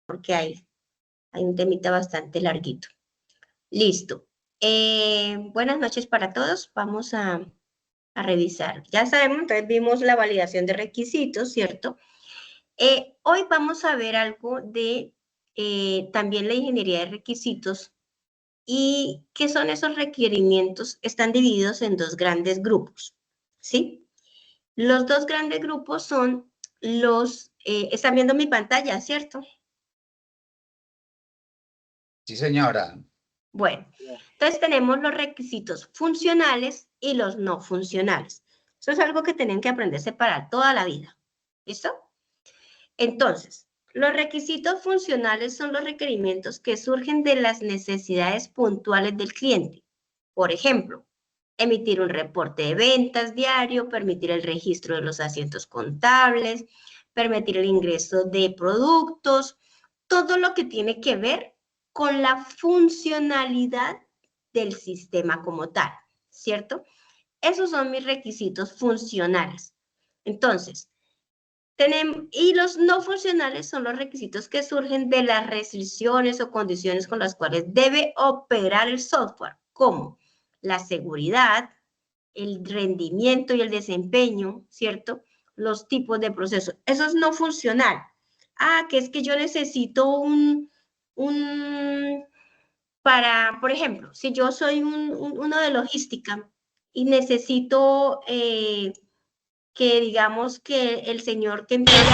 porque hay un temita bastante larguito. Listo. Buenas noches para todos. Vamos a revisar. Ya sabemos, entonces vimos la validación de requisitos, ¿cierto? Hoy vamos a ver algo de también la ingeniería de requisitos. ¿Y qué son esos requerimientos? Están divididos en dos grandes grupos, ¿sí? Los dos grandes grupos son los, están viendo mi pantalla, ¿cierto? Sí, señora. Bueno, entonces tenemos los requisitos funcionales y los no funcionales. Eso es algo que tienen que aprenderse para toda la vida. ¿Listo? Entonces, los requisitos funcionales son los requerimientos que surgen de las necesidades puntuales del cliente. Por ejemplo, emitir un reporte de ventas diario, permitir el registro de los asientos contables, permitir el ingreso de productos, todo lo que tiene que ver con la funcionalidad del sistema como tal, ¿cierto? Esos son mis requisitos funcionales. Entonces, y los no funcionales son los requisitos que surgen de las restricciones o condiciones con las cuales debe operar el software, como la seguridad, el rendimiento y el desempeño, ¿cierto? Los tipos de procesos. Eso es no funcional. Ah, que es que yo necesito para, por ejemplo, si yo soy uno de logística y necesito que digamos que el señor que envía el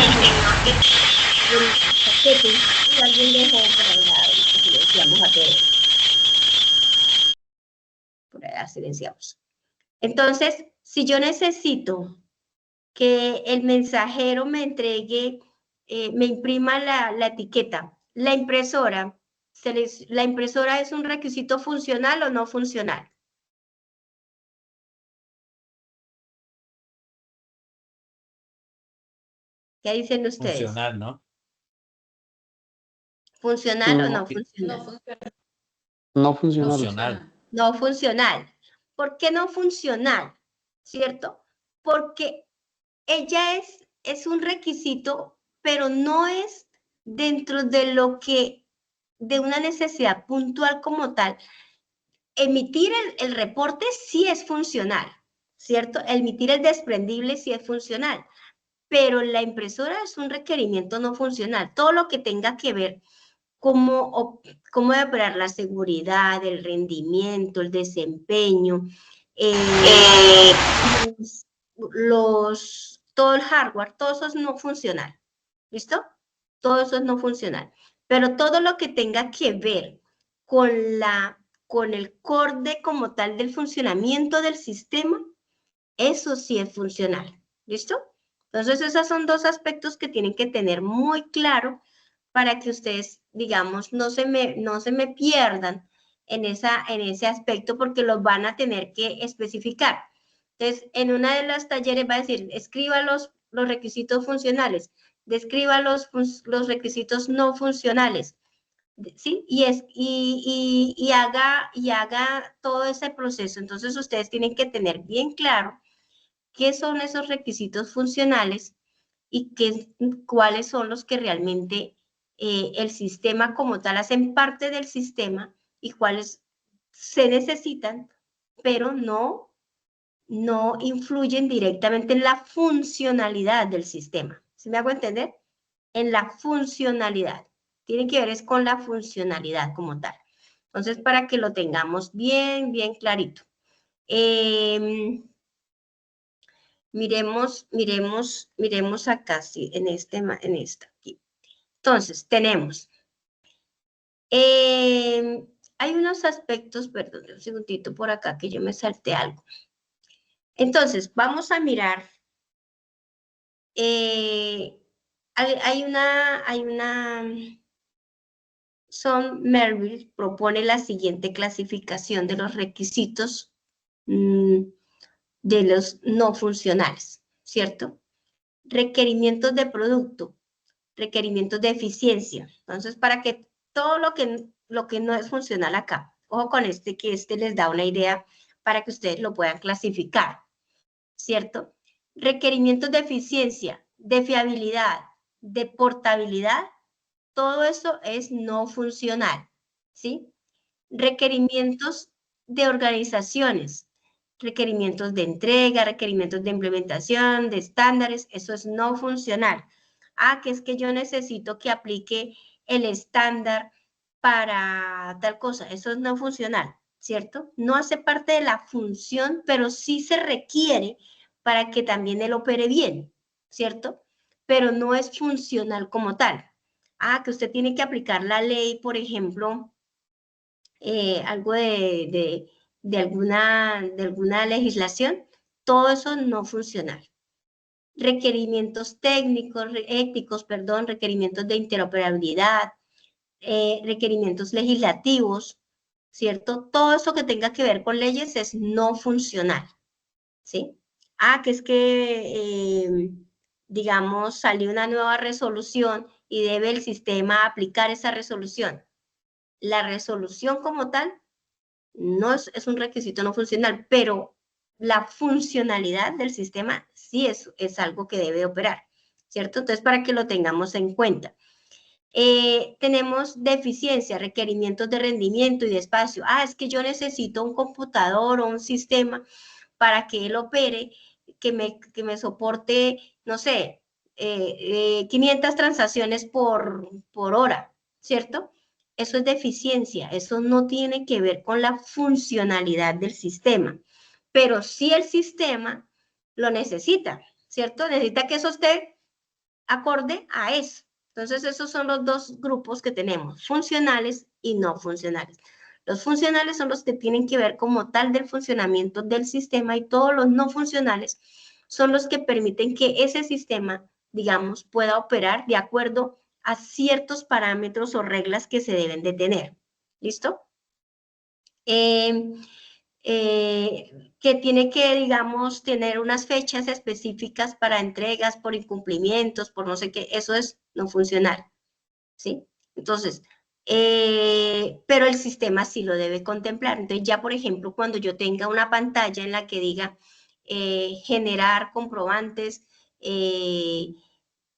paquete y alguien dejó por allá, silenciamos a todos. Por allá silenciamos. Entonces, si yo necesito que el mensajero me entregue, me imprima la etiqueta, la impresora es un requisito funcional o no funcional. ¿Qué dicen ustedes? Funcional, ¿no? ¿Funcional o no funcional? No funcional. Funcional. No funcional. ¿Por qué no funcional? ¿Cierto? Porque ella es un requisito, pero no es dentro de lo que, de una necesidad puntual como tal. Emitir el reporte sí es funcional, ¿cierto? Emitir el desprendible sí es funcional, pero la impresora es un requerimiento no funcional. Todo lo que tenga que ver cómo debe operar la seguridad, el rendimiento, el desempeño, todo el hardware, todo eso es no funcional. ¿Listo? Todo eso es no funcional. Pero todo lo que tenga que ver con el core como tal del funcionamiento del sistema, eso sí es funcional. ¿Listo? Entonces, esos son dos aspectos que tienen que tener muy claro para que ustedes, digamos, no se me pierdan en ese aspecto porque los van a tener que especificar. Entonces, en una de las talleres va a decir, escriba los requisitos funcionales, describa los requisitos no funcionales, ¿sí? Y haga todo ese proceso. Entonces, ustedes tienen que tener bien claro qué son esos requisitos funcionales y cuáles son los que realmente el sistema como tal hacen parte del sistema y cuáles se necesitan, pero no influyen directamente en la funcionalidad del sistema. ¿Sí me hago entender? En la funcionalidad. Tiene que ver es con la funcionalidad como tal. Entonces, para que lo tengamos bien, bien clarito. Miremos acá, sí, en esta aquí. Entonces, tenemos, hay unos aspectos, perdón, un segundito por acá que yo me salté algo. Entonces, vamos a mirar, Merrill propone la siguiente clasificación de los requisitos de los no funcionales, ¿cierto? Requerimientos de producto, requerimientos de eficiencia. Entonces, para que todo lo que no es funcional acá, ojo con que les da una idea para que ustedes lo puedan clasificar, ¿cierto? Requerimientos de eficiencia, de fiabilidad, de portabilidad Todo eso es no funcional, ¿sí? Requerimientos de organizaciones, requerimientos de entrega, requerimientos de implementación, de estándares, eso es no funcional. Ah, que es que yo necesito que aplique el estándar para tal cosa, eso es no funcional, ¿cierto? No hace parte de la función, pero sí se requiere para que también él opere bien, ¿cierto? Pero no es funcional como tal. Ah, que usted tiene que aplicar la ley, por ejemplo, algo de alguna legislación, todo eso no funcional. Requerimientos técnicos, éticos, perdón, requerimientos de interoperabilidad, requerimientos legislativos, ¿cierto? Todo eso que tenga que ver con leyes es no funcional, ¿sí? Ah, que es que, digamos, salió una nueva resolución y debe el sistema aplicar esa resolución. La resolución como tal no es un requisito no funcional, pero la funcionalidad del sistema sí es algo que debe operar, ¿cierto? Entonces, para que lo tengamos en cuenta. Tenemos deficiencia, requerimientos de rendimiento y de espacio. Ah, es que yo necesito un computador o un sistema para que él opere, que me soporte, no sé, 500 transacciones por hora, ¿cierto? Eso es deficiencia, eso no tiene que ver con la funcionalidad del sistema, pero sí el sistema lo necesita, ¿cierto? Necesita que eso esté acorde a eso. Entonces, esos son los dos grupos que tenemos, funcionales y no funcionales. Los funcionales son los que tienen que ver como tal del funcionamiento del sistema y todos los no funcionales son los que permiten que ese sistema, digamos, pueda operar de acuerdo a ciertos parámetros o reglas que se deben de tener. ¿Listo? Que tiene que, digamos, tener unas fechas específicas para entregas por incumplimientos, por no sé qué, eso es no funcional, ¿sí? Entonces, pero el sistema sí lo debe contemplar. Entonces, ya, por ejemplo, cuando yo tenga una pantalla en la que diga generar comprobantes,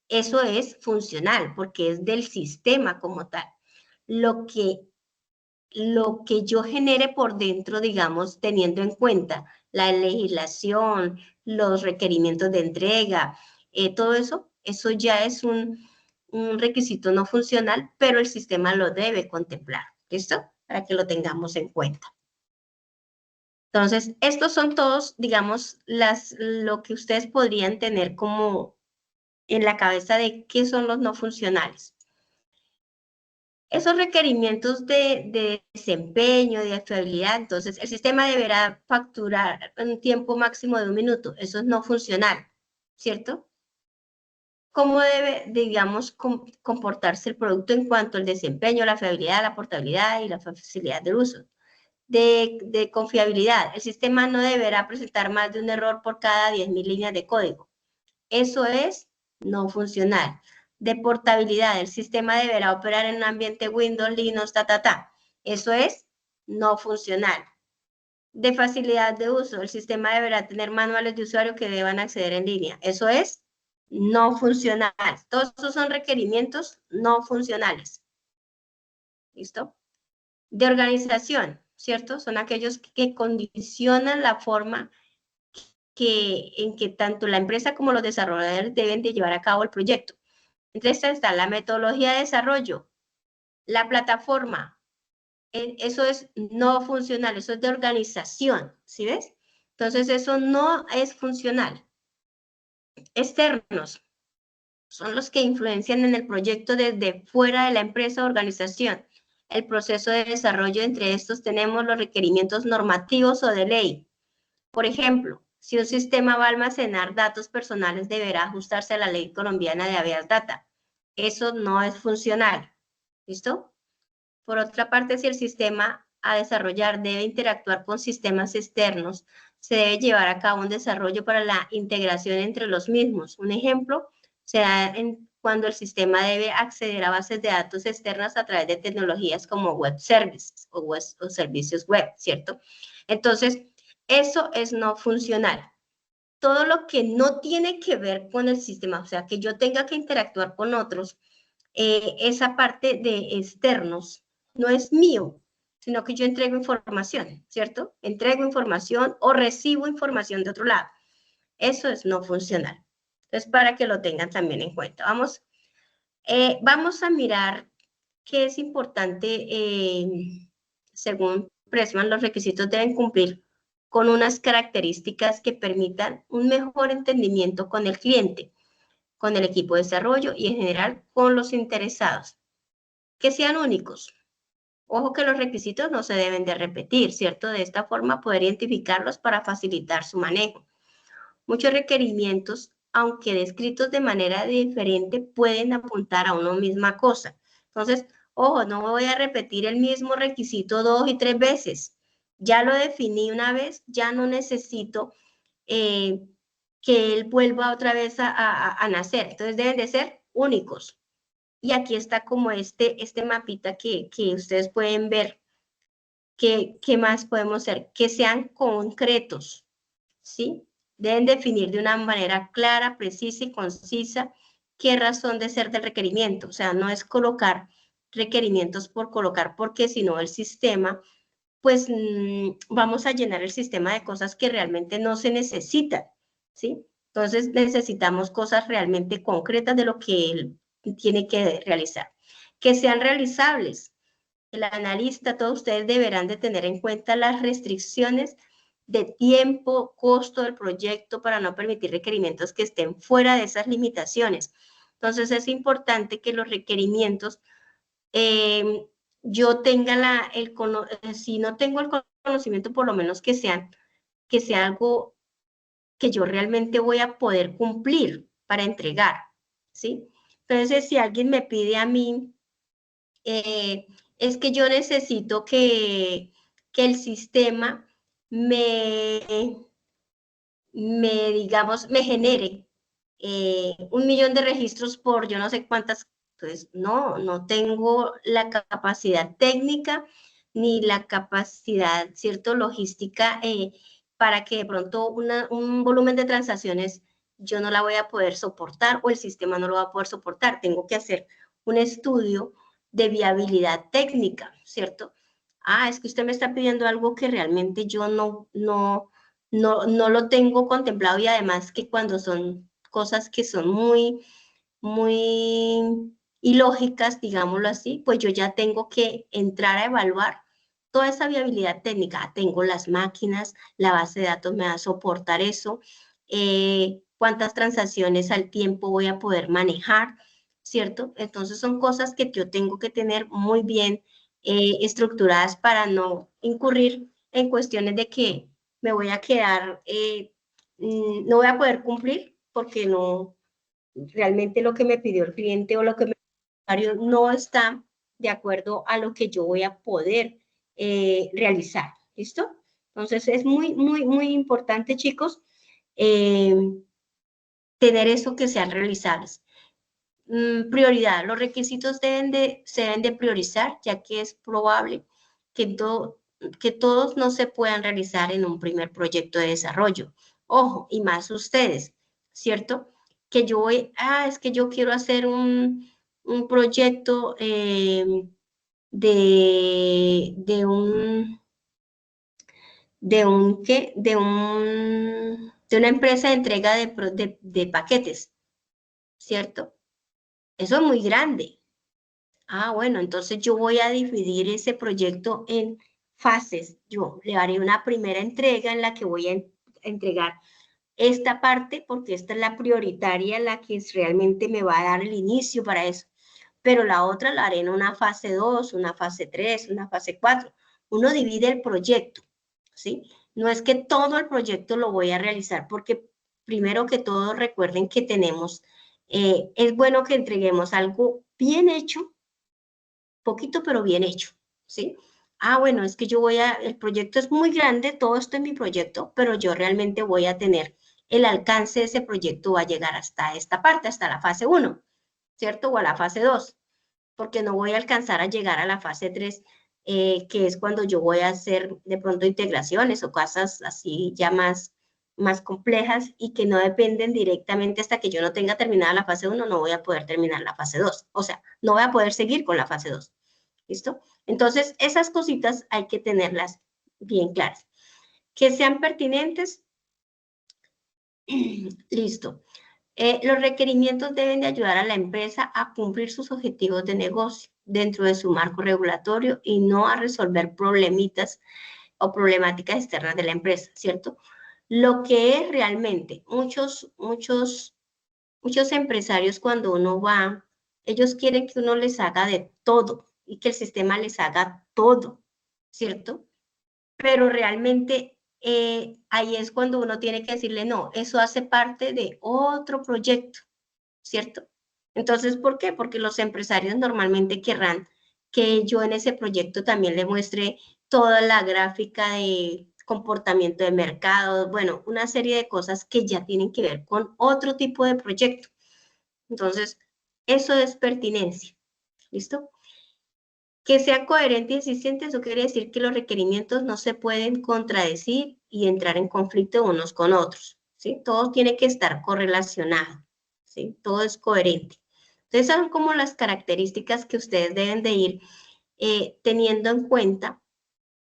eso es funcional, porque es del sistema como tal. Lo que yo genere por dentro, digamos, teniendo en cuenta la legislación, los requerimientos de entrega, todo eso, eso ya es un requisito no funcional, pero el sistema lo debe contemplar, ¿listo? Para que lo tengamos en cuenta. Entonces, estos son todos, digamos, lo que ustedes podrían tener como en la cabeza de qué son los no funcionales. Esos requerimientos de desempeño, de fiabilidad, entonces el sistema deberá facturar en un tiempo máximo de 1 minuto. Eso es no funcional, ¿cierto? ¿Cómo debe, digamos, comportarse el producto en cuanto al desempeño, la fiabilidad, la portabilidad y la facilidad de uso? De confiabilidad, el sistema no deberá presentar más de un error por cada 10.000 líneas de código. Eso es no funcional. De portabilidad, el sistema deberá operar en un ambiente Windows, Linux, Eso es no funcional. De facilidad de uso, el sistema deberá tener manuales de usuario que deban acceder en línea. Eso es no funcional. Todos esos son requerimientos no funcionales. ¿Listo? De organización, ¿cierto? Son aquellos que condicionan la forma en que tanto la empresa como los desarrolladores deben de llevar a cabo el proyecto. Entonces está la metodología de desarrollo, la plataforma, eso es no funcional, eso es de organización, ¿sí ves? Entonces eso no es funcional. Externos son los que influencian en el proyecto desde fuera de la empresa o organización. El proceso de desarrollo, entre estos tenemos los requerimientos normativos o de ley. Por ejemplo, si un sistema va a almacenar datos personales, deberá ajustarse a la ley colombiana de habeas data. Eso no es funcional. ¿Listo? Por otra parte, si el sistema a desarrollar debe interactuar con sistemas externos, se debe llevar a cabo un desarrollo para la integración entre los mismos. Un ejemplo será cuando el sistema debe acceder a bases de datos externas a través de tecnologías como web services o servicios web, ¿cierto? Entonces, eso es no funcional. Todo lo que no tiene que ver con el sistema, o sea, que yo tenga que interactuar con otros, esa parte de externos no es mío, sino que yo entrego información, ¿cierto? Entrego información o recibo información de otro lado. Eso es no funcional. Entonces, para que lo tengan también en cuenta. Vamos a mirar qué es importante, según Pressman, los requisitos deben cumplir con unas características que permitan un mejor entendimiento con el cliente, con el equipo de desarrollo y en general con los interesados. Que sean únicos. Ojo que los requisitos no se deben de repetir, ¿cierto? De esta forma poder identificarlos para facilitar su manejo. Muchos requerimientos, aunque descritos de manera diferente, pueden apuntar a una misma cosa. Entonces, ojo, no voy a repetir el mismo requisito 2 y 3 veces. Ya lo definí una vez, ya no necesito que él vuelva otra vez a nacer. Entonces, deben de ser únicos. Y aquí está como este mapita que ustedes pueden ver. ¿Qué más podemos hacer? Que sean concretos, ¿sí? Deben definir de una manera clara, precisa y concisa qué razón de ser del requerimiento. O sea, no es colocar requerimientos por colocar, porque si no el sistema, pues vamos a llenar el sistema de cosas que realmente no se necesitan, ¿sí? Entonces necesitamos cosas realmente concretas de lo que él tiene que realizar. Que sean realizables. El analista, todos ustedes deberán de tener en cuenta las restricciones de tiempo, costo del proyecto para no permitir requerimientos que estén fuera de esas limitaciones. Entonces es importante que los requerimientos, yo tenga si no tengo el conocimiento, por lo menos que sea algo que yo realmente voy a poder cumplir para entregar, ¿sí? Entonces, si alguien me pide a mí, es que yo necesito que el sistema digamos, me genere 1.000.000 de registros por yo no sé cuántas. Entonces, no tengo la capacidad técnica ni la capacidad, ¿cierto?, logística para que de pronto un volumen de transacciones yo no la voy a poder soportar o el sistema no lo va a poder soportar. Tengo que hacer un estudio de viabilidad técnica, ¿cierto? Es que usted me está pidiendo algo que realmente yo no lo tengo contemplado, y además que cuando son cosas que son muy, muy ilógicas, digámoslo así, pues yo ya tengo que entrar a evaluar toda esa viabilidad técnica. Tengo las máquinas, la base de datos me va a soportar eso, cuántas transacciones al tiempo voy a poder manejar, ¿cierto? Entonces son cosas que yo tengo que tener muy bien estructuradas para no incurrir en cuestiones de que me voy a quedar, no voy a poder cumplir porque no, realmente lo que me pidió el cliente o lo que me pidió no está de acuerdo a lo que yo voy a poder realizar. ¿Listo? Entonces es muy, muy, muy importante, chicos, tener eso que sean realizables. Prioridad. Los requisitos se deben de priorizar, ya que es probable que todos no se puedan realizar en un primer proyecto de desarrollo. Ojo, y más ustedes, ¿cierto? Que yo es que yo quiero hacer un proyecto de una empresa de entrega de paquetes, ¿cierto? Eso es muy grande. Bueno, entonces yo voy a dividir ese proyecto en fases. Yo le haré una primera entrega en la que voy a entregar esta parte, porque esta es la prioritaria, la que realmente me va a dar el inicio para eso. Pero la otra la haré en una fase 2, una fase 3, una fase 4. Uno divide el proyecto, ¿sí? No es que todo el proyecto lo voy a realizar, porque primero que todo recuerden que es bueno que entreguemos algo bien hecho, poquito pero bien hecho, ¿sí? Bueno, es que el proyecto es muy grande, todo esto es mi proyecto, pero yo realmente voy a tener el alcance de ese proyecto, va a llegar hasta esta parte, hasta la fase 1, ¿cierto? O a la fase 2, porque no voy a alcanzar a llegar a la fase 3, que es cuando yo voy a hacer de pronto integraciones o cosas así ya más más complejas y que no dependen directamente hasta que yo no tenga terminada la fase 1, no voy a poder terminar la fase 2. O sea, no voy a poder seguir con la fase 2. ¿Listo? Entonces, esas cositas hay que tenerlas bien claras. Que sean pertinentes. Listo. Los requerimientos deben de ayudar a la empresa a cumplir sus objetivos de negocio dentro de su marco regulatorio y no a resolver problemitas o problemáticas externas de la empresa, ¿cierto? Lo que es realmente, muchos empresarios cuando uno va, ellos quieren que uno les haga de todo y que el sistema les haga todo, ¿cierto? Pero realmente ahí es cuando uno tiene que decirle, no, eso hace parte de otro proyecto, ¿cierto? Entonces, ¿por qué? Porque los empresarios normalmente querrán que yo en ese proyecto también le muestre toda la gráfica de comportamiento de mercado, bueno, una serie de cosas que ya tienen que ver con otro tipo de proyecto. Entonces, eso es pertinencia, ¿listo? Que sea coherente y existente, eso quiere decir que los requerimientos no se pueden contradecir y entrar en conflicto unos con otros, ¿sí? Todo tiene que estar correlacionado, ¿sí? Todo es coherente. Entonces, son como las características que ustedes deben de ir teniendo en cuenta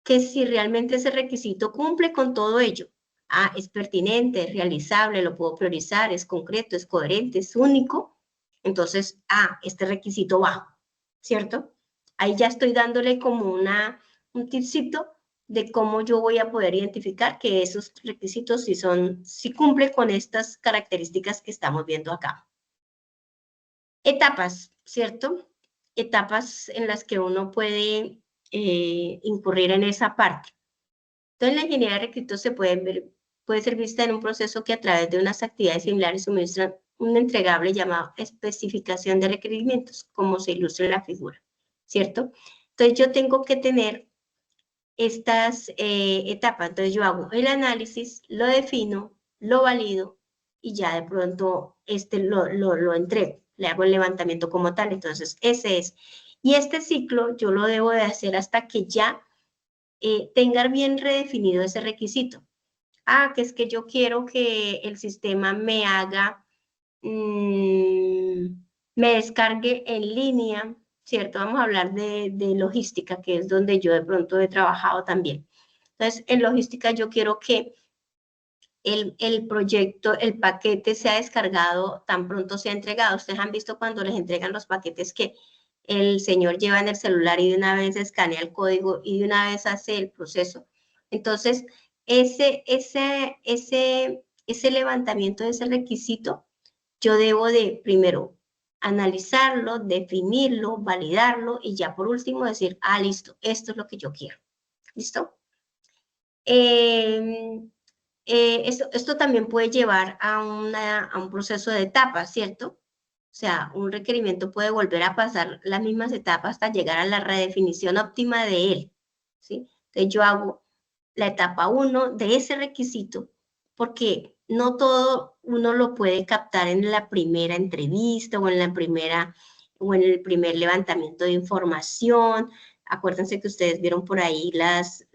que si realmente ese requisito cumple con todo ello. Ah, es pertinente, es realizable, lo puedo priorizar, es concreto, es coherente, es único. Entonces, este requisito va, ¿cierto? Ahí ya estoy dándole como un tipcito de cómo yo voy a poder identificar que esos requisitos sí cumplen con estas características que estamos viendo acá. Etapas, ¿cierto? Etapas en las que uno puede incurrir en esa parte. Entonces, la ingeniería de requisitos puede ser vista en un proceso que a través de unas actividades similares suministran un entregable llamado especificación de requerimientos, como se ilustra en la figura, ¿cierto? Entonces, yo tengo que tener estas etapas. Entonces, yo hago el análisis, lo defino, lo valido y ya de pronto lo entrego, le hago el levantamiento como tal. Entonces, ese es. Y este ciclo yo lo debo de hacer hasta que ya tenga bien redefinido ese requisito. Que es que yo quiero que el sistema me haga, me descargue en línea, ¿cierto? Vamos a hablar de logística, que es donde yo de pronto he trabajado también. Entonces, en logística yo quiero que el proyecto, el paquete sea descargado tan pronto sea entregado. Ustedes han visto cuando les entregan los paquetes que el señor lleva en el celular y de una vez escanea el código y de una vez hace el proceso. Entonces, ese levantamiento de ese requisito, yo debo de primero analizarlo, definirlo, validarlo y ya por último decir, listo, esto es lo que yo quiero. ¿Listo? Esto también puede llevar a un proceso de etapas, ¿cierto? O sea, un requerimiento puede volver a pasar las mismas etapas hasta llegar a la redefinición óptima de él, ¿sí? Entonces yo hago la etapa 1 de ese requisito, porque no todo uno lo puede captar en la primera entrevista o en el primer levantamiento de información. Acuérdense que ustedes vieron por ahí las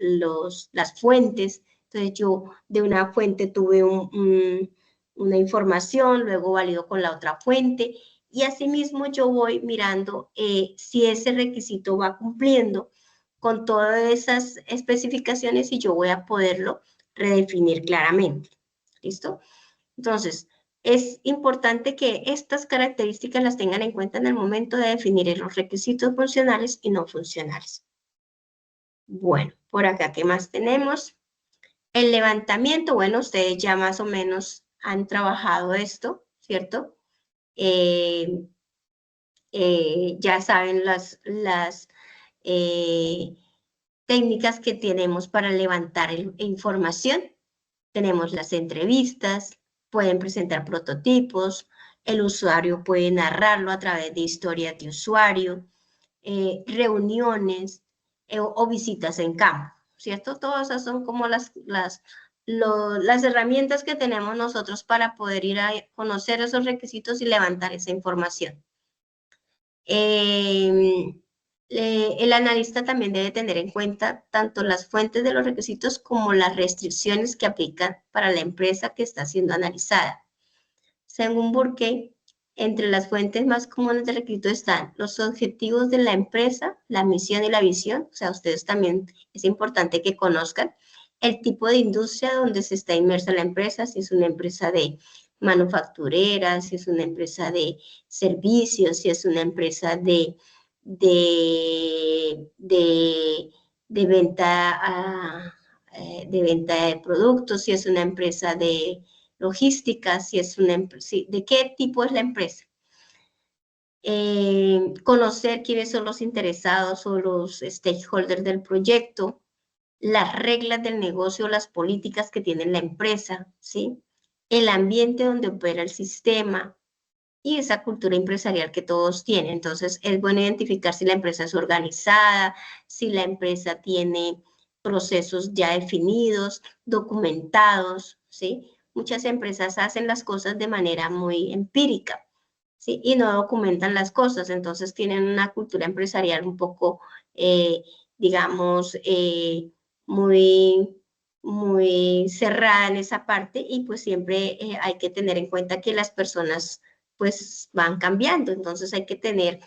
fuentes. Entonces yo de una fuente tuve una información, luego valido con la otra fuente y asimismo yo voy mirando si ese requisito va cumpliendo con todas esas especificaciones y yo voy a poderlo redefinir claramente. ¿Listo? Entonces, es importante que estas características las tengan en cuenta en el momento de definir los requisitos funcionales y no funcionales. Bueno, por acá, ¿qué más tenemos? El levantamiento, bueno, ustedes ya más o menos han trabajado esto, ¿cierto? Ya saben las técnicas que tenemos para levantar información. Tenemos las entrevistas, pueden presentar prototipos, el usuario puede narrarlo a través de historias de usuario, reuniones o visitas en campo, ¿cierto? Todas esas son como las herramientas que tenemos nosotros para poder ir a conocer esos requisitos y levantar esa información. el analista también debe tener en cuenta tanto las fuentes de los requisitos como las restricciones que aplican para la empresa que está siendo analizada. Según Burke, entre las fuentes más comunes de requisito están los objetivos de la empresa, la misión y la visión. O sea, ustedes también es importante que conozcan el tipo de industria donde se está inmersa la empresa, si es una empresa de manufacturera, si es una empresa de servicios, si es una empresa de venta, de venta de productos, si es una empresa de logística, si es una empresa, de qué tipo es la empresa. Conocer quiénes son los interesados o los stakeholders del proyecto, las reglas del negocio, las políticas que tiene la empresa, ¿sí? El ambiente donde opera el sistema y esa cultura empresarial que todos tienen. Entonces, es bueno identificar si la empresa es organizada, si la empresa tiene procesos ya definidos, documentados, ¿sí? Muchas empresas hacen las cosas de manera muy empírica, ¿sí? Y no documentan las cosas, entonces tienen una cultura empresarial un poco, digamos, muy cerrada en esa parte y pues siempre hay que tener en cuenta que las personas pues van cambiando, entonces hay que tener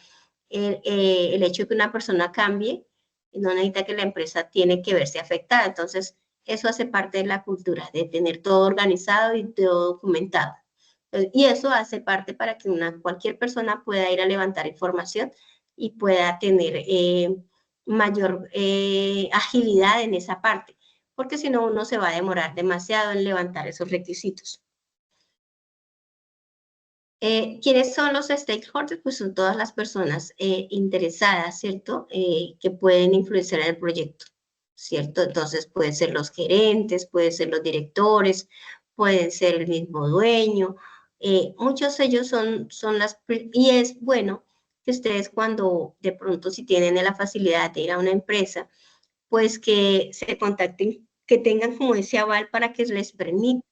el hecho de que una persona cambie, no necesita que la empresa tiene que verse afectada, entonces eso hace parte de la cultura, de tener todo organizado y todo documentado. Y eso hace parte para que cualquier persona pueda ir a levantar información y pueda tener mayor agilidad en esa parte, porque si no uno se va a demorar demasiado en levantar esos requisitos. ¿Quiénes son los stakeholders? Pues son todas las personas interesadas, ¿cierto? Que pueden influenciar en el proyecto, ¿cierto? Entonces pueden ser los gerentes, pueden ser los directores, pueden ser el mismo dueño. Muchos de ellos son y es bueno que ustedes cuando de pronto si tienen la facilidad de ir a una empresa, pues que se contacten, que tengan como ese aval para que les permita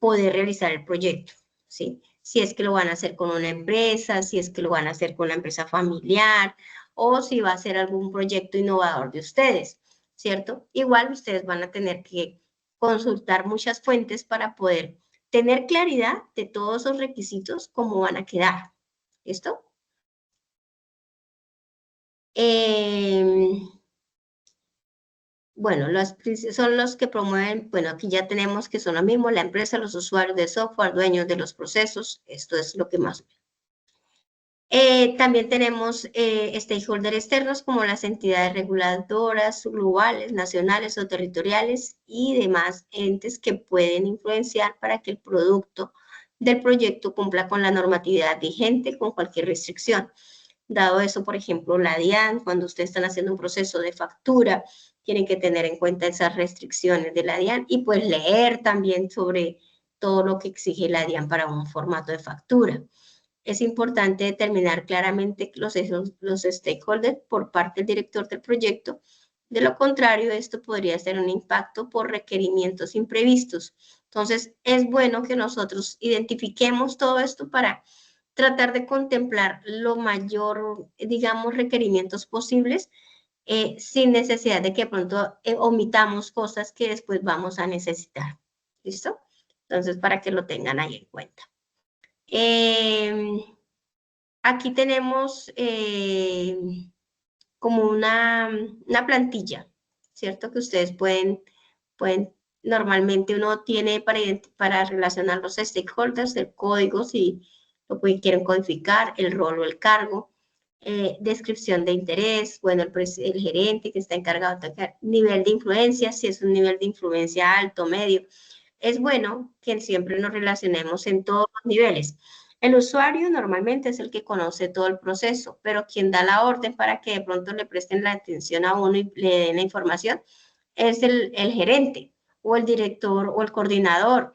poder realizar el proyecto, ¿sí? Si es que lo van a hacer con una empresa, si es que lo van a hacer con una empresa familiar o si va a ser algún proyecto innovador de ustedes, ¿cierto? Igual ustedes van a tener que consultar muchas fuentes para poder tener claridad de todos esos requisitos, cómo van a quedar, ¿listo? Bueno, son los que promueven, bueno, aquí ya tenemos que son lo mismo, la empresa, los usuarios de software, dueños de los procesos, esto es lo que más. También tenemos stakeholders externos como las entidades reguladoras globales, nacionales o territoriales y demás entes que pueden influenciar para que el producto del proyecto cumpla con la normatividad vigente con cualquier restricción. Dado eso, por ejemplo, la DIAN, cuando ustedes están haciendo un proceso de factura, tienen que tener en cuenta esas restricciones de la DIAN y pues leer también sobre todo lo que exige la DIAN para un formato de factura. Es importante determinar claramente los stakeholders por parte del director del proyecto. De lo contrario, esto podría ser un impacto por requerimientos imprevistos. Entonces, es bueno que nosotros identifiquemos todo esto para tratar de contemplar lo mayor, digamos, requerimientos posibles sin necesidad de que de pronto omitamos cosas que después vamos a necesitar. ¿Listo? Entonces, para que lo tengan ahí en cuenta. Aquí tenemos como una plantilla, ¿cierto? Que ustedes pueden normalmente uno tiene para relacionar los stakeholders, el código, si lo quieren codificar, el rol o el cargo, descripción de interés, bueno, el gerente que está encargado de tocar, nivel de influencia, si es un nivel de influencia alto, medio. Es bueno que siempre nos relacionemos en todos los niveles. El usuario normalmente es el que conoce todo el proceso, pero quien da la orden para que de pronto le presten la atención a uno y le den la información es el gerente o el director o el coordinador.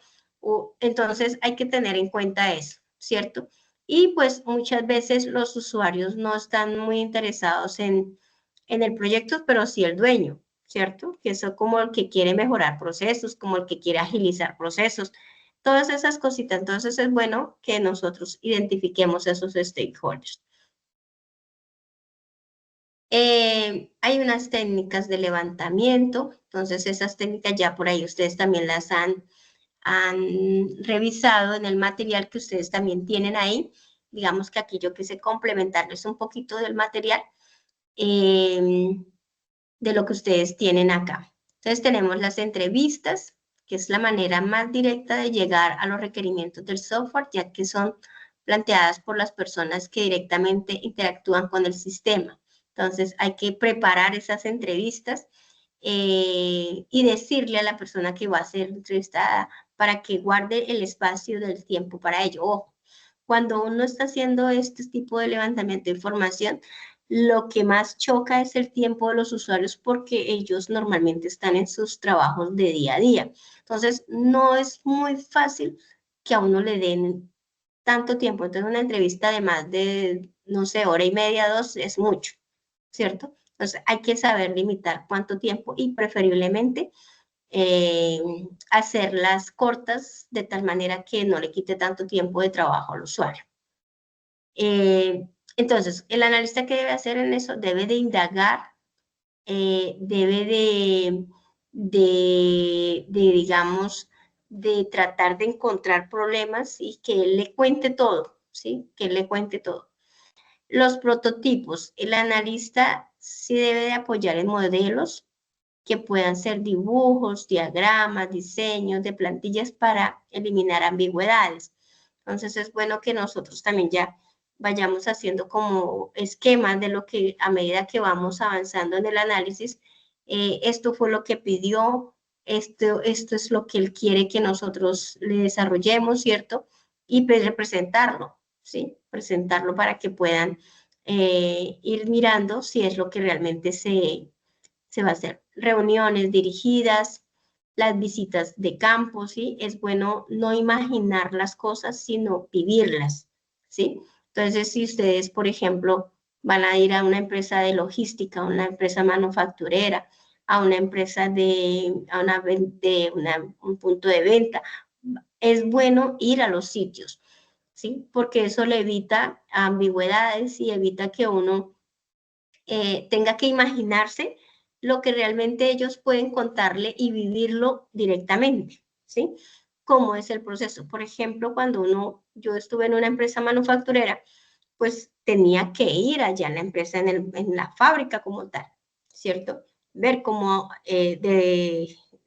Entonces hay que tener en cuenta eso, ¿cierto? Y pues muchas veces los usuarios no están muy interesados en el proyecto, pero sí el dueño, ¿cierto? Que eso como el que quiere mejorar procesos, como el que quiere agilizar procesos, todas esas cositas. Entonces es bueno que nosotros identifiquemos esos stakeholders. Hay unas técnicas de levantamiento, entonces esas técnicas ya por ahí ustedes también las han revisado en el material que ustedes también tienen ahí. Digamos que aquí yo quise complementarles un poquito del material de lo que ustedes tienen acá. Entonces tenemos las entrevistas, que es la manera más directa de llegar a los requerimientos del software, ya que son planteadas por las personas que directamente interactúan con el sistema. Entonces hay que preparar esas entrevistas y decirle a la persona que va a ser entrevistada para que guarde el espacio del tiempo para ello. Ojo, cuando uno está haciendo este tipo de levantamiento de información, lo que más choca es el tiempo de los usuarios porque ellos normalmente están en sus trabajos de día a día. Entonces, no es muy fácil que a uno le den tanto tiempo. Entonces, una entrevista de más de, no sé, hora y media, 2, es mucho, ¿cierto? Entonces, hay que saber limitar cuánto tiempo y preferiblemente hacerlas cortas de tal manera que no le quite tanto tiempo de trabajo al usuario. Entonces, el analista, ¿qué debe hacer en eso? Debe de indagar, debe digamos, de tratar de encontrar problemas y que él le cuente todo, ¿sí? Que él le cuente todo. Los prototipos, el analista sí debe de apoyar en modelos que puedan ser dibujos, diagramas, diseños de plantillas para eliminar ambigüedades. Entonces es bueno que nosotros también ya vayamos haciendo como esquemas de lo que a medida que vamos avanzando en el análisis, esto fue lo que pidió, esto es lo que él quiere que nosotros le desarrollemos, ¿cierto? Y pues representarlo, ¿sí? Presentarlo para que puedan ir mirando si es lo que realmente se va a hacer. Reuniones dirigidas, las visitas de campo, ¿sí? Es bueno no imaginar las cosas, sino vivirlas, ¿sí? Entonces, si ustedes, por ejemplo, van a ir a una empresa de logística, a una empresa manufacturera, a una empresa un punto de venta, es bueno ir a los sitios, ¿sí? Porque eso le evita ambigüedades y evita que uno tenga que imaginarse lo que realmente ellos pueden contarle y vivirlo directamente, ¿sí? ¿Cómo es el proceso? Por ejemplo, cuando yo estuve en una empresa manufacturera, pues tenía que ir allá en la empresa, en la fábrica como tal, ¿cierto? Ver cómo,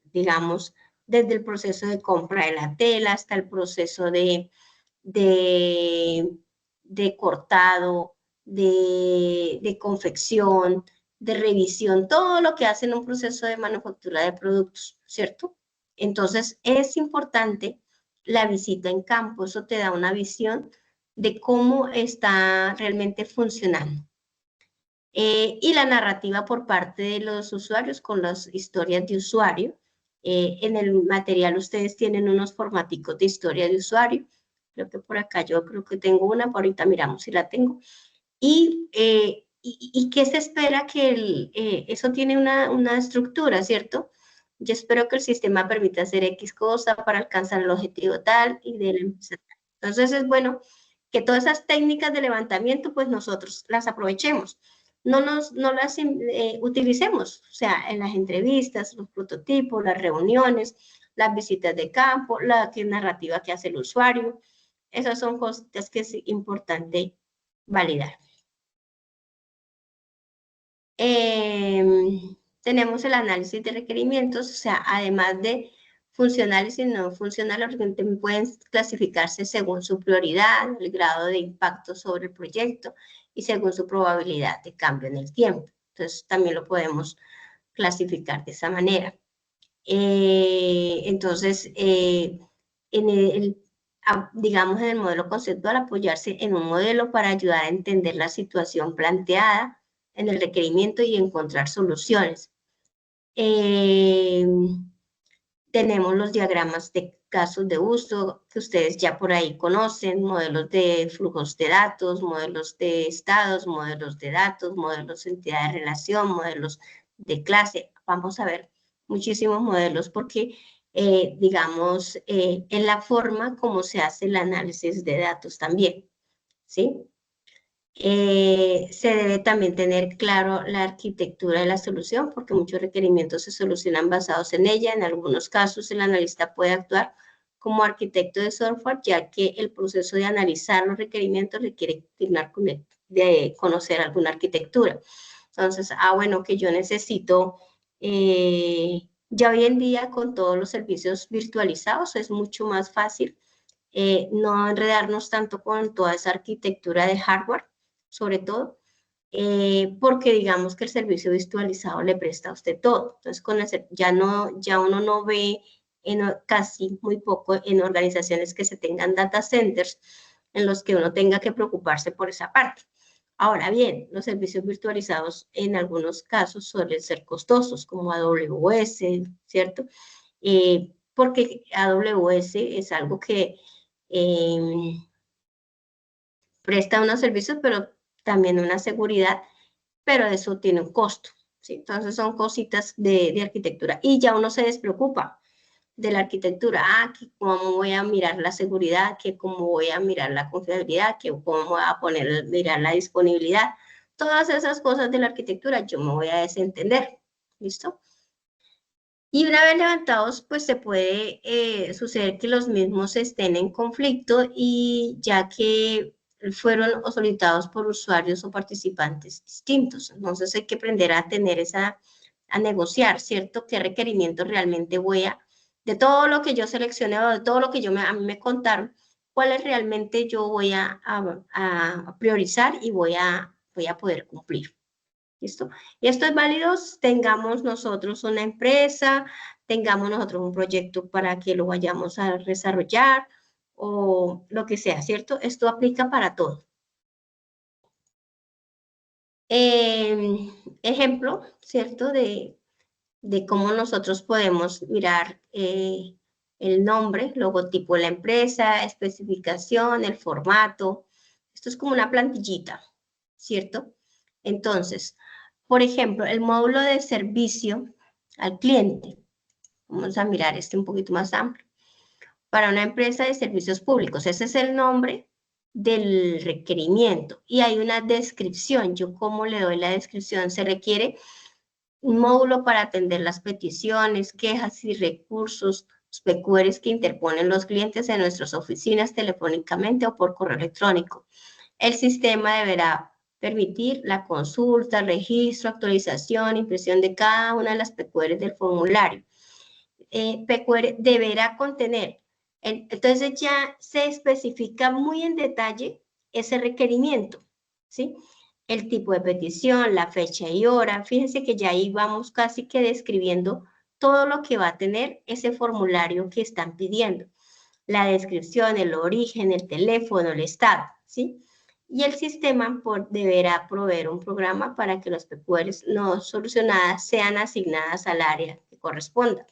digamos, desde el proceso de compra de la tela hasta el proceso de, de cortado, de confección, de revisión, todo lo que hace en un proceso de manufactura de productos, ¿cierto? Entonces, es importante la visita en campo, eso te da una visión de cómo está realmente funcionando. Y la narrativa por parte de los usuarios con las historias de usuario. En el material ustedes tienen unos formaticos de historia de usuario. Creo que por acá yo creo que tengo una, por ahorita miramos si la tengo. Y ¿qué se espera? Que eso tiene una estructura, ¿cierto? Yo espero que el sistema permita hacer X cosa para alcanzar el objetivo tal y de la empresa tal. Entonces es bueno que todas esas técnicas de levantamiento, pues nosotros las aprovechemos. No las utilicemos, o sea, en las entrevistas, los prototipos, las reuniones, las visitas de campo, la narrativa que hace el usuario. Esas son cosas que es importante validar. Tenemos el análisis de requerimientos, o sea, además de funcionales y no funcionales, pueden clasificarse según su prioridad, el grado de impacto sobre el proyecto y según su probabilidad de cambio en el tiempo. Entonces, también lo podemos clasificar de esa manera. Entonces, digamos, en el modelo conceptual, apoyarse en un modelo para ayudar a entender la situación planteada en el requerimiento y encontrar soluciones. Tenemos los diagramas de casos de uso que ustedes ya por ahí conocen, modelos de flujos de datos, modelos de estados, modelos de datos, modelos de entidad de relación, modelos de clase. Vamos a ver muchísimos modelos porque, digamos, en la forma como se hace el análisis de datos también, ¿sí? Se debe también tener claro la arquitectura de la solución, porque muchos requerimientos se solucionan basados en ella. En algunos casos, el analista puede actuar como arquitecto de software, ya que el proceso de analizar los requerimientos requiere de conocer alguna arquitectura. Entonces, bueno, que yo necesito, ya hoy en día con todos los servicios virtualizados es mucho más fácil no enredarnos tanto con toda esa arquitectura de hardware, sobre todo, porque digamos que el servicio virtualizado le presta a usted todo. Entonces, ya uno no ve casi muy poco en organizaciones que se tengan data centers en los que uno tenga que preocuparse por esa parte. Ahora bien, los servicios virtualizados en algunos casos suelen ser costosos, como AWS, ¿cierto? Porque AWS es algo que presta unos servicios, pero también una seguridad, pero eso tiene un costo, ¿sí? Entonces son cositas de arquitectura y ya uno se despreocupa de la arquitectura, que cómo voy a mirar la seguridad, que cómo voy a mirar la confiabilidad, que cómo voy a mirar la disponibilidad, todas esas cosas de la arquitectura yo me voy a desentender, ¿listo? Y una vez levantados, pues se puede suceder que los mismos estén en conflicto y ya que fueron o solicitados por usuarios o participantes distintos. Entonces hay que aprender a tener a negociar, ¿cierto? ¿Qué requerimientos realmente de todo lo que yo seleccioné o de todo lo que a mí me contaron, cuáles realmente yo voy a priorizar y voy a poder cumplir? ¿Listo? Y esto es válido, tengamos nosotros una empresa, tengamos nosotros un proyecto para que lo vayamos a desarrollar o lo que sea, ¿cierto? Esto aplica para todo. Ejemplo, ¿cierto? De cómo nosotros podemos mirar el nombre, logotipo de la empresa, especificación, el formato. Esto es como una plantillita, ¿cierto? Entonces, por ejemplo, el módulo de servicio al cliente. Vamos a mirar este un poquito más amplio. Para una empresa de servicios públicos, ese es el nombre del requerimiento y hay una descripción. Yo cómo le doy la descripción, se requiere un módulo para atender las peticiones, quejas y recursos, los PQRs que interponen los clientes en nuestras oficinas telefónicamente o por correo electrónico. El sistema deberá permitir la consulta, registro, actualización, impresión de cada una de las PQRs del formulario. PQR deberá contener. Entonces ya se especifica muy en detalle ese requerimiento, ¿sí? El tipo de petición, la fecha y hora. Fíjense que ya ahí vamos casi que describiendo todo lo que va a tener ese formulario que están pidiendo. La descripción, el origen, el teléfono, el estado, ¿sí? Y el sistema deberá proveer un programa para que las PQRs no solucionadas sean asignadas al área que corresponda.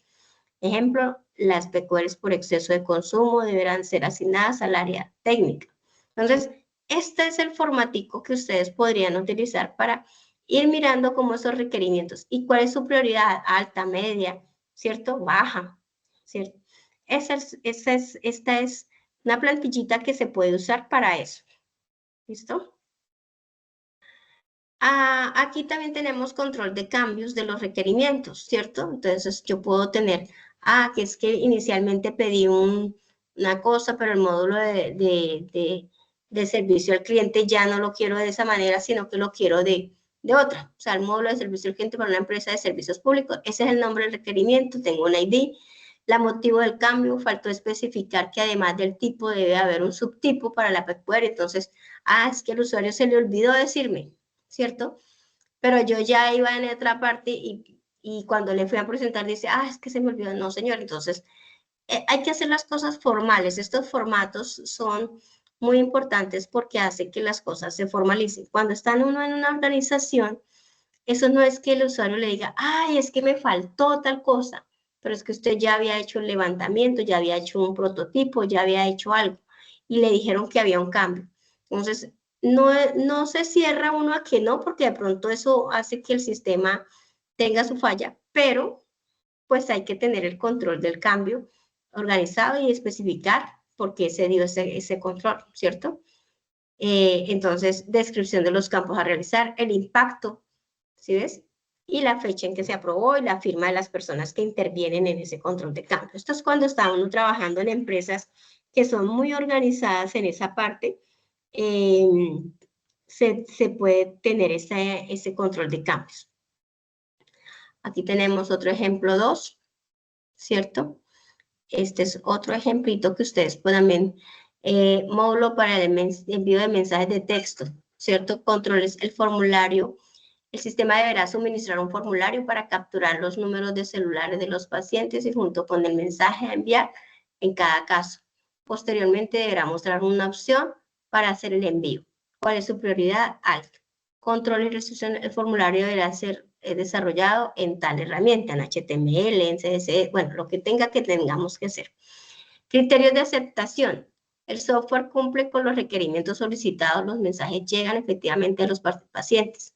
Ejemplo, las PQRs por exceso de consumo deberán ser asignadas al área técnica. Entonces, este es el formatico que ustedes podrían utilizar para ir mirando cómo esos requerimientos y cuál es su prioridad, alta, media, ¿cierto? Baja, ¿cierto? Esta es una plantillita que se puede usar para eso. ¿Listo? Aquí también tenemos control de cambios de los requerimientos, ¿cierto? Entonces yo puedo tener, que es que inicialmente pedí una cosa, pero el módulo de servicio al cliente ya no lo quiero de esa manera, sino que lo quiero de otra. O sea, el módulo de servicio al cliente para una empresa de servicios públicos, ese es el nombre del requerimiento, tengo un ID. La motivo del cambio, faltó especificar que además del tipo debe haber un subtipo para la PQR. Entonces, es que el usuario se le olvidó decirme, ¿cierto? Pero yo ya iba en otra parte y cuando le fui a presentar dice, es que se me olvidó. No, señor, entonces hay que hacer las cosas formales. Estos formatos son muy importantes porque hace que las cosas se formalicen. Cuando está uno en una organización, eso no es que el usuario le diga, es que me faltó tal cosa, pero es que usted ya había hecho el levantamiento, ya había hecho un prototipo, ya había hecho algo y le dijeron que había un cambio. Entonces, no se cierra uno a que no, porque de pronto eso hace que el sistema tenga su falla, pero pues hay que tener el control del cambio organizado y especificar por qué se dio ese control, ¿cierto? Entonces, descripción de los campos a realizar, el impacto, ¿sí ves? Y la fecha en que se aprobó y la firma de las personas que intervienen en ese control de cambio. Esto es cuando está uno trabajando en empresas que son muy organizadas en esa parte, se puede tener ese control de cambios. Aquí tenemos otro ejemplo 2, ¿cierto? Este es otro ejemplito que ustedes puedan ver. Módulo para el envío de mensajes de texto, ¿cierto? Controles el formulario. El sistema deberá suministrar un formulario para capturar los números de celulares de los pacientes y junto con el mensaje a enviar en cada caso. Posteriormente deberá mostrar una opción para hacer el envío. ¿Cuál es su prioridad? Alto. Control y restricción. El formulario deberá ser desarrollado en tal herramienta, en HTML, en CSS, bueno, lo que tengamos que hacer. Criterios de aceptación. El software cumple con los requerimientos solicitados, los mensajes llegan efectivamente a los pacientes,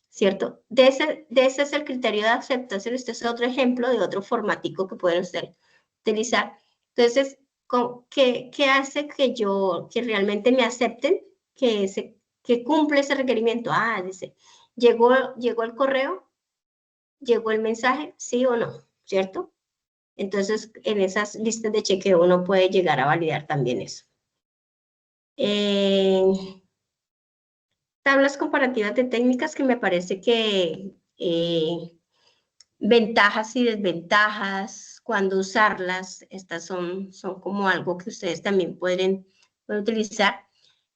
¿cierto? De ese es el criterio de aceptación. Este es otro ejemplo de otro formatico que pueden ustedes utilizar. Entonces, ¿qué hace que realmente me acepten que cumple ese requerimiento? Ah, dice, ¿llegó el correo? ¿Llegó el mensaje? ¿Sí o no? ¿Cierto? Entonces, en esas listas de chequeo uno puede llegar a validar también eso. Tablas comparativas de técnicas que me parece que ventajas y desventajas, cuándo usarlas, estas son como algo que ustedes también pueden utilizar.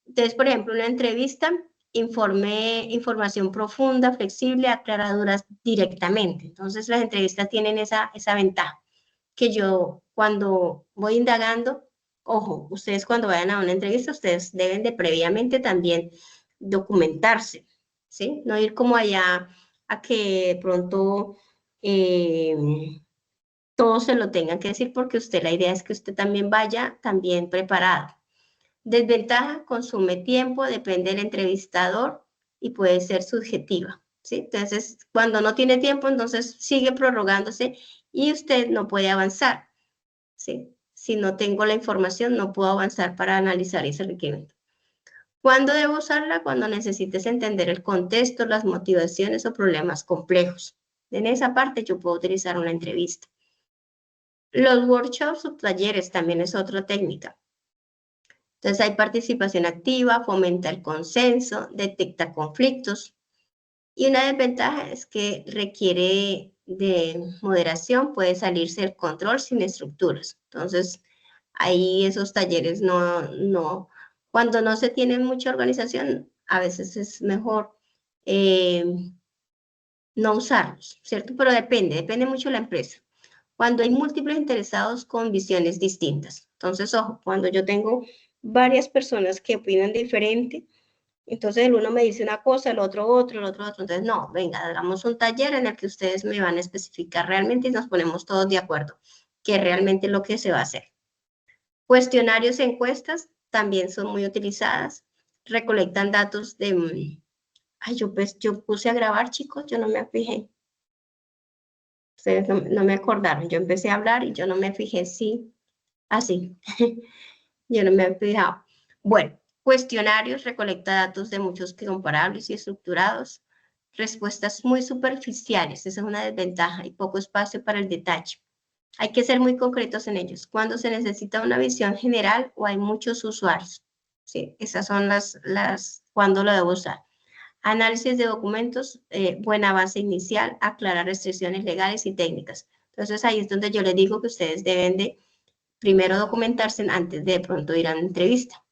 Entonces, por ejemplo, una entrevista, información profunda, flexible, aclaraduras directamente. Entonces, las entrevistas tienen esa ventaja, que yo cuando voy indagando, ojo, ustedes cuando vayan a una entrevista, ustedes deben de previamente también documentarse, ¿sí? No ir como allá a que de pronto todos se lo tengan que decir, porque la idea es que usted también vaya también preparado. Desventaja, consume tiempo, depende del entrevistador y puede ser subjetiva, ¿sí? Entonces, cuando no tiene tiempo, entonces sigue prorrogándose y usted no puede avanzar, ¿sí? Si no tengo la información, no puedo avanzar para analizar ese requerimiento. ¿Cuándo debo usarla? Cuando necesites entender el contexto, las motivaciones o problemas complejos. En esa parte yo puedo utilizar una entrevista. Los workshops o talleres también es otra técnica. Entonces hay participación activa, fomenta el consenso, detecta conflictos. Y una desventaja es que requiere de moderación, puede salirse del control sin estructuras. Entonces, ahí esos talleres cuando no se tiene mucha organización, a veces es mejor no usarlos, ¿cierto? Pero depende mucho de la empresa. Cuando hay múltiples interesados con visiones distintas. Entonces, ojo, cuando yo tengo varias personas que opinan diferente, entonces el uno me dice una cosa, el otro otro, el otro otro. Entonces, no, venga, hagamos un taller en el que ustedes me van a especificar realmente y nos ponemos todos de acuerdo que realmente lo que se va a hacer. Cuestionarios e encuestas también son muy utilizadas. Recolectan datos de... Ay, yo puse a grabar, chicos, yo no me fijé. Ustedes no me acordaron. Yo empecé a hablar y yo no me fijé, sí, así. Yo no me he fijado. Bueno, cuestionarios, recolecta datos de muchos comparables y estructurados. Respuestas muy superficiales, esa es una desventaja y poco espacio para el detalle. Hay que ser muy concretos en ellos. Cuando se necesita una visión general o hay muchos usuarios. Sí, esas son cuando lo debo usar. Análisis de documentos, buena base inicial, aclarar restricciones legales y técnicas. Entonces ahí es donde yo les digo que ustedes deben de primero documentarse antes de pronto ir a una entrevista.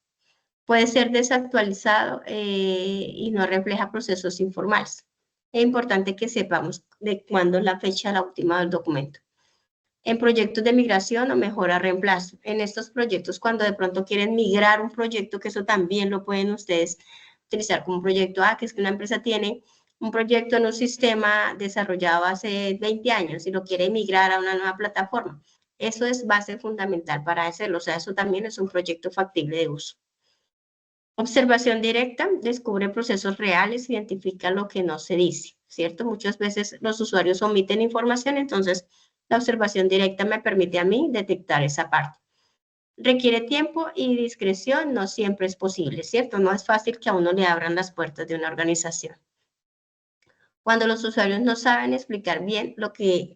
Puede ser desactualizado y no refleja procesos informales. Es importante que sepamos de cuándo es la fecha la última del documento. En proyectos de migración o mejora reemplazo. En estos proyectos, cuando de pronto quieren migrar un proyecto, que eso también lo pueden ustedes utilizar como proyecto, que es que una empresa tiene un proyecto en un sistema desarrollado hace 20 años y lo quiere migrar a una nueva plataforma. Eso es base fundamental para hacerlo, o sea, eso también es un proyecto factible de uso. Observación directa, descubre procesos reales, identifica lo que no se dice, ¿cierto? Muchas veces los usuarios omiten información, entonces la observación directa me permite a mí detectar esa parte. Requiere tiempo y discreción, no siempre es posible, ¿cierto? No es fácil que a uno le abran las puertas de una organización. Cuando los usuarios no saben explicar bien lo que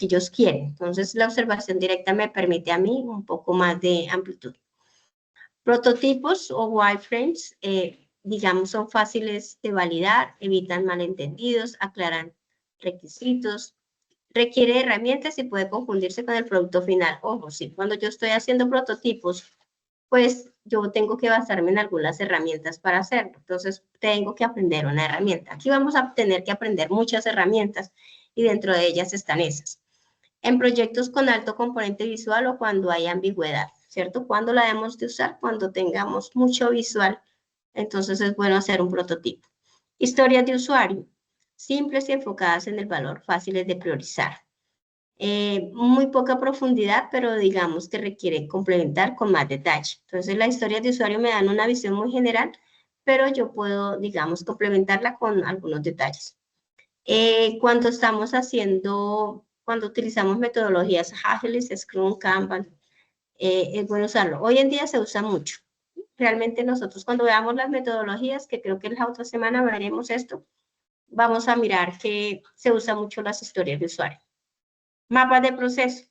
ellos quieren. Entonces, la observación directa me permite a mí un poco más de amplitud. Prototipos o wireframes, digamos, son fáciles de validar, evitan malentendidos, aclaran requisitos, requiere herramientas y puede confundirse con el producto final. Ojo, sí, cuando yo estoy haciendo prototipos, pues yo tengo que basarme en algunas herramientas para hacerlo. Entonces, tengo que aprender una herramienta. Aquí vamos a tener que aprender muchas herramientas y dentro de ellas están esas. En proyectos con alto componente visual o cuando hay ambigüedad, ¿cierto? ¿Cuándo la debemos de usar? Cuando tengamos mucho visual, entonces es bueno hacer un prototipo. Historias de usuario, simples y enfocadas en el valor, fáciles de priorizar. Muy poca profundidad, pero digamos que requiere complementar con más detalle. Entonces, las historias de usuario me dan una visión muy general, pero yo puedo, digamos, complementarla con algunos detalles. Cuando utilizamos metodologías ágiles, Scrum, Kanban, es bueno usarlo. Hoy en día se usa mucho. Realmente nosotros cuando veamos las metodologías, que creo que la otra semana veremos esto, vamos a mirar que se usa mucho las historias de usuario. Mapas de proceso.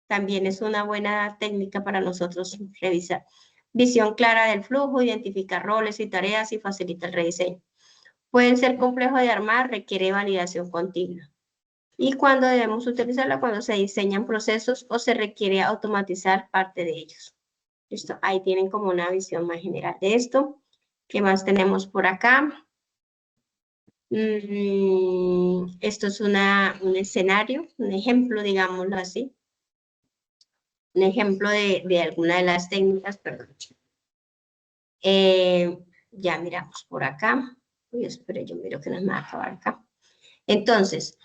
También es una buena técnica para nosotros revisar. Visión clara del flujo, identifica roles y tareas y facilita el rediseño. Pueden ser complejos de armar, requiere validación continua. Y cuando debemos utilizarla, cuando se diseñan procesos o se requiere automatizar parte de ellos. Listo, ahí tienen como una visión más general de esto. ¿Qué más tenemos por acá? Esto es un escenario, un ejemplo, digámoslo así. Un ejemplo de alguna de las técnicas, perdón. Ya miramos por acá. Uy, espere, yo miro que no me va a acabar acá. Entonces,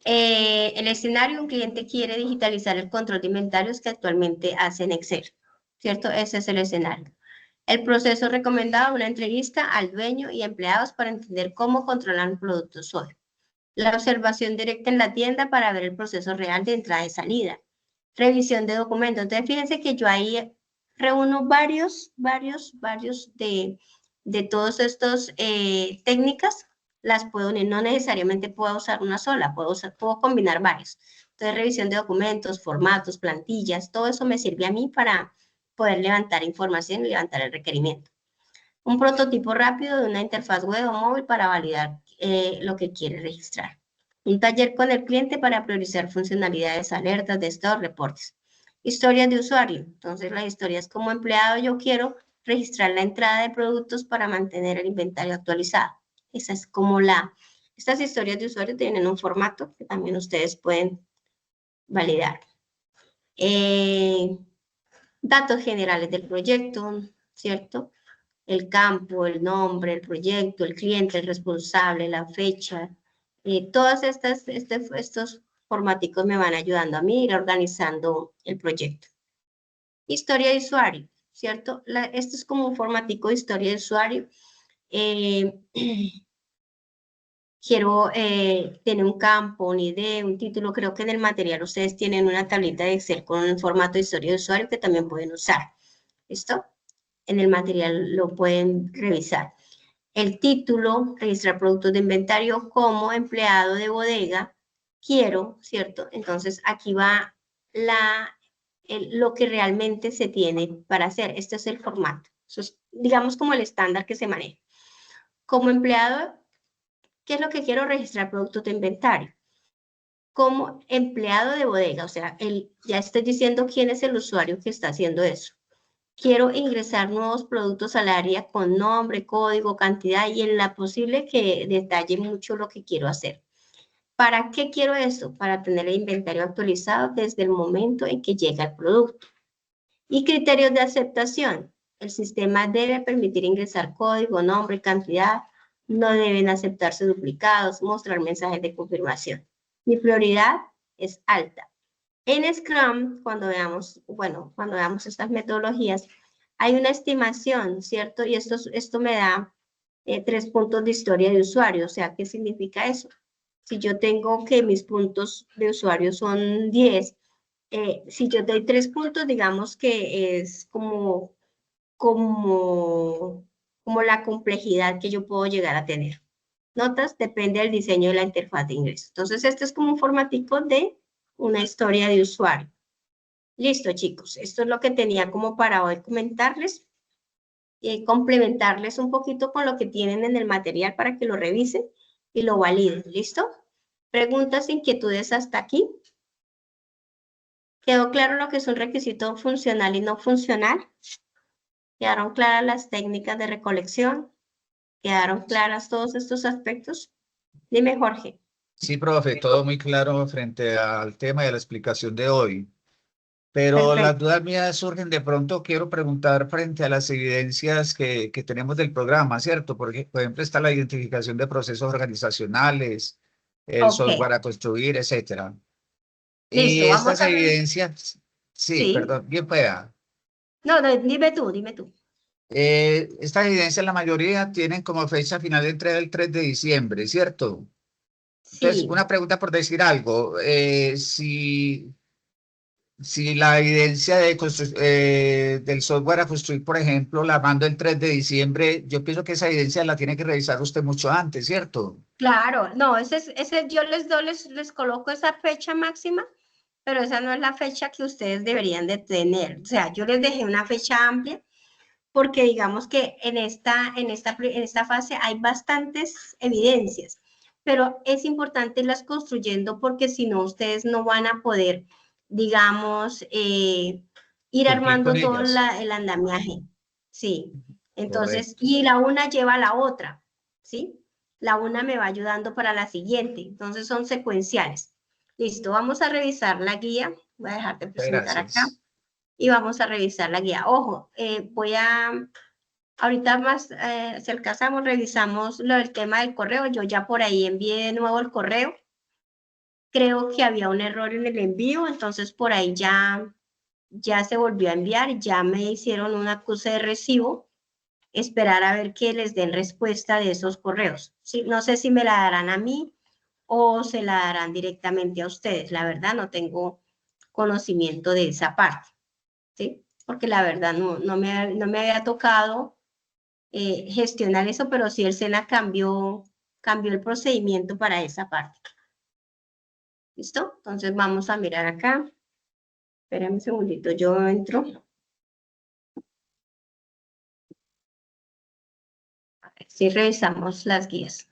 el escenario, un cliente quiere digitalizar el control de inventarios que actualmente hace en Excel, ¿cierto? Ese es el escenario. El proceso recomendado, una entrevista al dueño y empleados para entender cómo controlan productos hoy. La observación directa en la tienda para ver el proceso real de entrada y salida. Revisión de documentos. Entonces, fíjense que yo ahí reúno varios de todas estas técnicas, las puedo unir, no necesariamente puedo usar una sola, puedo combinar varios. Entonces, revisión de documentos, formatos, plantillas, todo eso me sirve a mí para poder levantar información y levantar el requerimiento. Un prototipo rápido de una interfaz web o móvil para validar lo que quiere registrar. Un taller con el cliente para priorizar funcionalidades, alertas, de estado, reportes. Historias de usuario. Entonces, las historias como empleado, yo quiero registrar la entrada de productos para mantener el inventario actualizado. Esa es como estas historias de usuario tienen un formato que también ustedes pueden validar. Datos generales del proyecto, ¿cierto? El campo, el nombre, el proyecto, el cliente, el responsable, la fecha. Todos estos formáticos me van ayudando a mí a ir organizando el proyecto. Historia de usuario, ¿cierto? Esto es como un formático de historia de usuario. Quiero tener un campo, una idea, un título. Creo que en el material ustedes tienen una tablita de Excel con un formato de historia de usuario que también pueden usar. ¿Listo? En el material lo pueden revisar. El título, registrar productos de inventario como empleado de bodega, quiero, ¿cierto? Entonces, aquí va lo que realmente se tiene para hacer. Este es el formato. Eso es, digamos, como el estándar que se maneja. Como empleado, ¿qué es lo que quiero? Registrar productos de inventario. Como empleado de bodega, o sea, ya estoy diciendo quién es el usuario que está haciendo eso. Quiero ingresar nuevos productos al área con nombre, código, cantidad y en la posible que detalle mucho lo que quiero hacer. ¿Para qué quiero eso? Para tener el inventario actualizado desde el momento en que llega el producto. Y criterios de aceptación. El sistema debe permitir ingresar código, nombre, cantidad. No deben aceptarse duplicados, mostrar mensajes de confirmación. Mi prioridad es alta. En Scrum, cuando veamos estas metodologías, hay una estimación, ¿cierto? Y esto me da 3 puntos de historia de usuario. O sea, ¿qué significa eso? Si yo tengo que mis puntos de usuario son 10, si yo doy 3 puntos, digamos que es como la complejidad que yo puedo llegar a tener. Notas, depende del diseño de la interfaz de ingreso. Entonces, este es como un formatico de una historia de usuario. Listo, chicos. Esto es lo que tenía como para hoy comentarles. Complementarles un poquito con lo que tienen en el material para que lo revisen y lo validen. ¿Listo? Preguntas, inquietudes hasta aquí. ¿Quedó claro lo que es un requisito funcional y no funcional? ¿Quedaron claras las técnicas de recolección? ¿Quedaron claras todos estos aspectos? Dime, Jorge. Sí, profe, todo muy claro frente al tema y a la explicación de hoy. Pero las Perfecto. dudas mías surgen de pronto, quiero preguntar frente a las evidencias que tenemos del programa, ¿cierto? Porque, por ejemplo, está la identificación de procesos organizacionales, el Ok. software a construir, etcétera. Listo, Y vamos estas a ver. evidencias, sí, Sí. perdón, bien pueda. No, no, dime tú, dime tú. Estas evidencias, la mayoría tienen como fecha final de entrega el 3 de diciembre, ¿cierto? Entonces, Sí, una pregunta por decir algo. Si la evidencia del software a construir, por ejemplo, la mando el 3 de diciembre, yo pienso que esa evidencia la tiene que revisar usted mucho antes, ¿cierto? claro. No, ese yo les coloco esa fecha máxima, pero esa no es la fecha que ustedes deberían de tener. O sea, yo les dejé una fecha amplia porque digamos que en esta fase hay bastantes evidencias, pero es importante irlas construyendo porque si no, ustedes no van a poder, digamos, ir Cumplir con armando todo ellas. el andamiaje, ¿sí? Entonces, Correcto. y la una lleva a la otra, ¿sí? La una me va ayudando para la siguiente, entonces son secuenciales. Listo, vamos a revisar la guía, voy a dejar de presentar acá Gracias. y vamos a revisar la guía. Ojo, ahorita más, si alcanzamos, revisamos lo del tema del correo. Yo ya por ahí envié de nuevo el correo. Creo que había un error en el envío, entonces por ahí ya se volvió a enviar, ya me hicieron un acuse de recibo. Esperar a ver que les den respuesta de esos correos. Sí, no sé si me la darán a mí o se la darán directamente a ustedes. La verdad no tengo conocimiento de esa parte, ¿sí? Porque la verdad no me había tocado gestionar eso, pero sí el SENA cambió el procedimiento para esa parte. ¿Listo? Entonces vamos a mirar acá. Espérame un segundito, yo entro. A ver si revisamos las guías.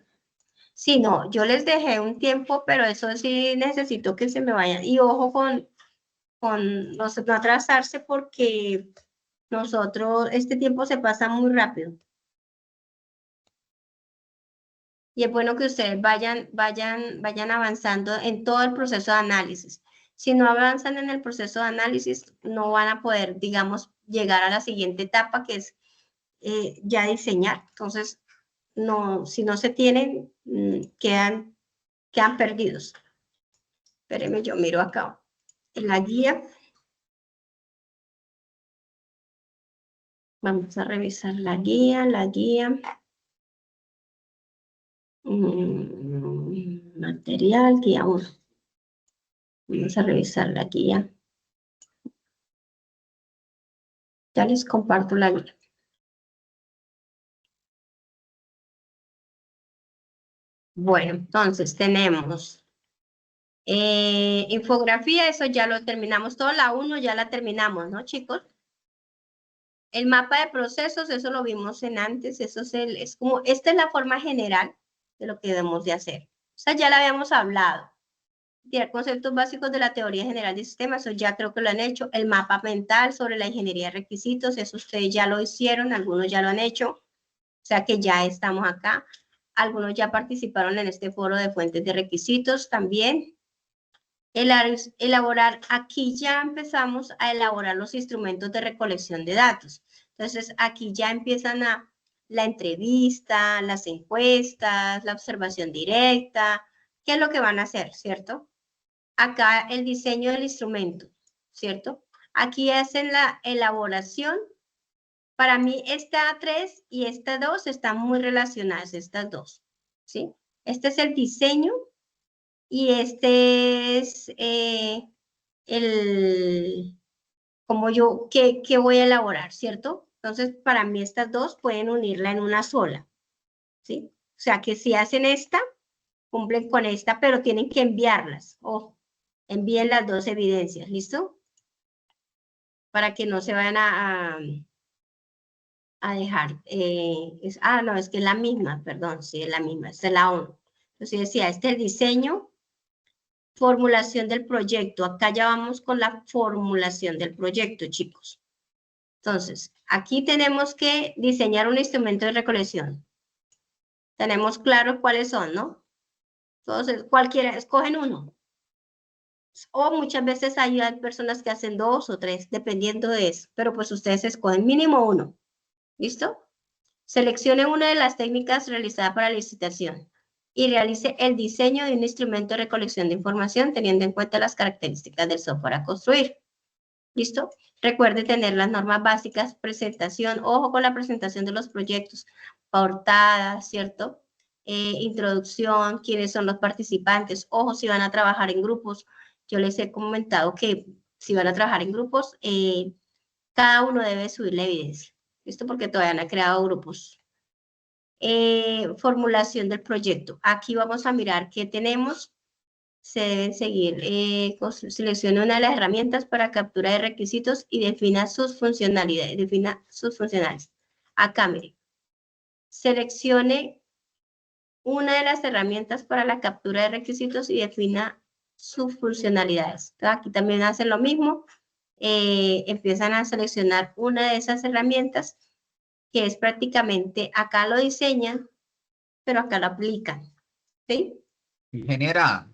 Sí, no, yo les dejé un tiempo, pero eso sí necesito que se me vayan. Y ojo con no atrasarse porque este tiempo se pasa muy rápido. Y es bueno que ustedes vayan avanzando en todo el proceso de análisis. Si no avanzan en el proceso de análisis, no van a poder, digamos, llegar a la siguiente etapa, que es ya diseñar. Entonces, no, si no se tienen, quedan perdidos. Espérenme, yo miro acá en la guía. Vamos a revisar la guía, material, guía 1. Vamos a revisar la guía. Ya les comparto la guía. Bueno, entonces tenemos infografía, eso ya lo terminamos, toda la 1 ya la terminamos, ¿no, chicos? El mapa de procesos, eso lo vimos en antes, eso es como, esta es la forma general de lo que debemos de hacer. O sea, ya la habíamos hablado. Conceptos básicos de la teoría general de sistemas, eso ya creo que lo han hecho. El mapa mental sobre la ingeniería de requisitos, eso ustedes ya lo hicieron, algunos ya lo han hecho. O sea que ya estamos acá. Algunos ya participaron en este foro de fuentes de requisitos también. Elaborar, aquí ya empezamos a elaborar los instrumentos de recolección de datos. Entonces, aquí ya empiezan la entrevista, las encuestas, la observación directa, qué es lo que van a hacer, ¿cierto? Acá el diseño del instrumento, ¿cierto? Aquí hacen la elaboración. Para mí, esta 3 y esta 2 están muy relacionadas, estas dos, ¿sí? Este es el diseño y este es como yo, que voy a elaborar, ¿cierto? Entonces, para mí estas dos pueden unirla en una sola, ¿sí? O sea, que si hacen esta, cumplen con esta, pero tienen que enviarlas, o envíen las dos evidencias, ¿listo? Para que no se vayan a dejar. No, es que es la misma, perdón, sí, es la misma, esta es la 1. Entonces decía, este es el diseño, formulación del proyecto. Acá ya vamos con la formulación del proyecto, chicos. Entonces, aquí tenemos que diseñar un instrumento de recolección. Tenemos claro cuáles son, ¿no? Entonces, cualquiera, escogen uno. O muchas veces hay personas que hacen 2 o 3, dependiendo de eso. Pero pues ustedes escogen mínimo uno. ¿Listo? Seleccione una de las técnicas realizadas para la licitación y realice el diseño de un instrumento de recolección de información teniendo en cuenta las características del software a construir. ¿Listo? Recuerde tener las normas básicas, presentación, ojo con la presentación de los proyectos, portada, ¿cierto? Introducción, quiénes son los participantes, ojo si van a trabajar en grupos. Yo les he comentado que si van a trabajar en grupos, cada uno debe subir la evidencia. ¿Listo? Porque todavía no han creado grupos. Formulación del proyecto. Aquí vamos a mirar qué tenemos. Se deben seguir. Seleccione una de las herramientas para captura de requisitos y defina sus funcionalidades. Acá, mire. Seleccione una de las herramientas para la captura de requisitos y defina sus funcionalidades. Entonces, aquí también hacen lo mismo. Empiezan a seleccionar una de esas herramientas que es prácticamente, acá lo diseñan, pero acá lo aplican, ¿sí? Ingeniera,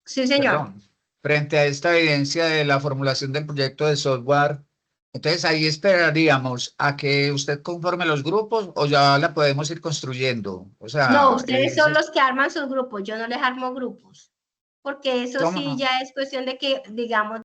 Sí, señor. perdón, frente a esta evidencia de la formulación del proyecto de software, entonces ahí esperaríamos a que usted conforme los grupos o ya la podemos ir construyendo. O No, sea, ustedes son los que arman sus grupos, yo no les armo grupos, porque eso sí ¿cómo? ya es cuestión de que, digamos,